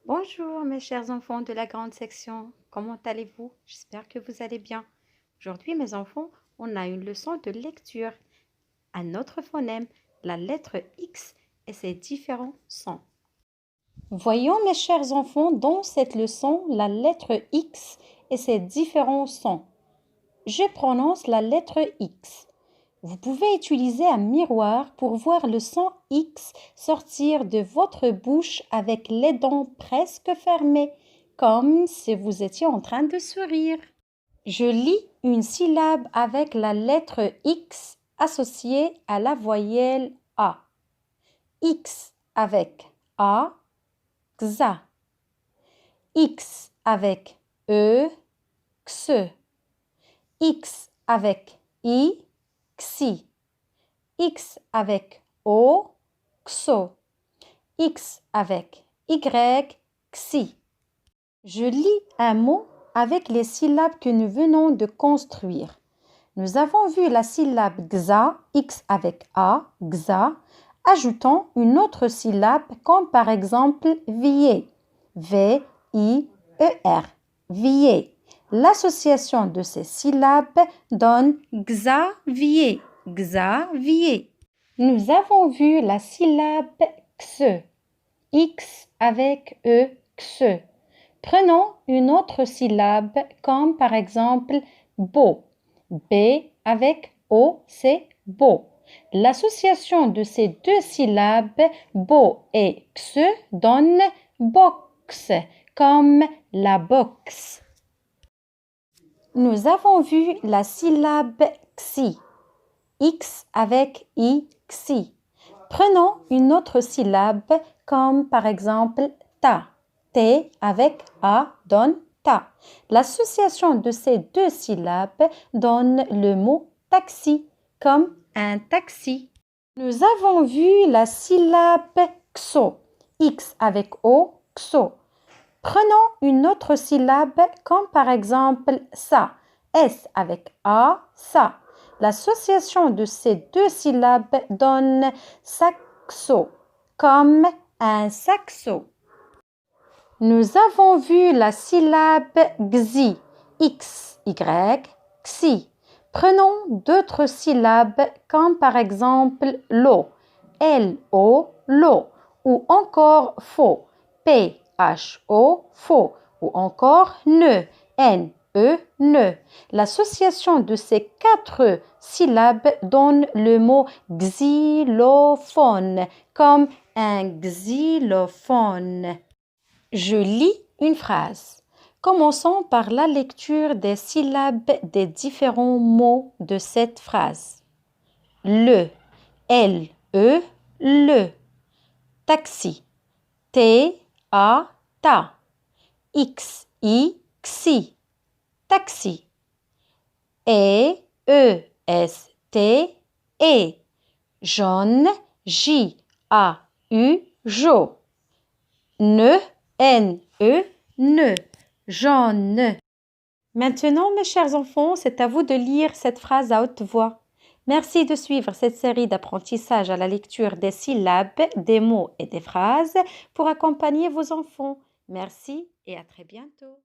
Bonjour mes chers enfants de la grande section, comment allez-vous? J'espère que vous allez bien. Aujourd'hui mes enfants, on a une leçon de lecture. Un autre phonème, la lettre X et ses différents sons. Voyons mes chers enfants dans cette leçon la lettre X et ses différents sons. Je prononce la lettre X. Vous pouvez utiliser un miroir pour voir le son X sortir de votre bouche avec les dents presque fermées, comme si vous étiez en train de sourire. Je lis une syllabe avec la lettre X associée à la voyelle A. X avec A, xa. X avec E, xe. X avec I, xi. X avec O, xo. X avec Y, xi. Je lis un mot avec les syllabes que nous venons de construire. Nous avons vu la syllabe xa, X avec A, xa. Ajoutons une autre syllabe comme par exemple vier, V-I-E-R, vier. L'association de ces syllabes donne Xavier, Xavier. Nous avons vu la syllabe xe, X avec E, xe. Prenons une autre syllabe comme par exemple beau, B avec O, c'est beau. L'association de ces deux syllabes, beau et xe, donne box, comme la boxe. Nous avons vu la syllabe xi, X avec I, xi. Prenons une autre syllabe comme par exemple ta, T avec A donne ta. L'association de ces deux syllabes donne le mot taxi, comme un taxi. Nous avons vu la syllabe xo, X avec O, xo. Prenons une autre syllabe comme par exemple ça, S avec A, ça. L'association de ces deux syllabes donne saxo, comme un saxo. Nous avons vu la syllabe xi, X, Y, xi. Prenons d'autres syllabes comme par exemple l'eau, L-O, l'eau, ou encore faux, P-H-O, faux, ou encore ne, N-E, ne. L'association de ces quatre syllabes donne le mot xylophone, comme un xylophone. Je lis une phrase. Commençons par la lecture des syllabes des différents mots de cette phrase. Le, L-E, le. Taxi, T-A, ta. X-I, xi, taxi. E-E-S-T, et. Jaune, J-A-U, jo. Ne, N-E, ne, jaune. Maintenant, mes chers enfants, c'est à vous de lire cette phrase à haute voix. Merci de suivre cette série d'apprentissage à la lecture des syllabes, des mots et des phrases pour accompagner vos enfants. Merci et à très bientôt.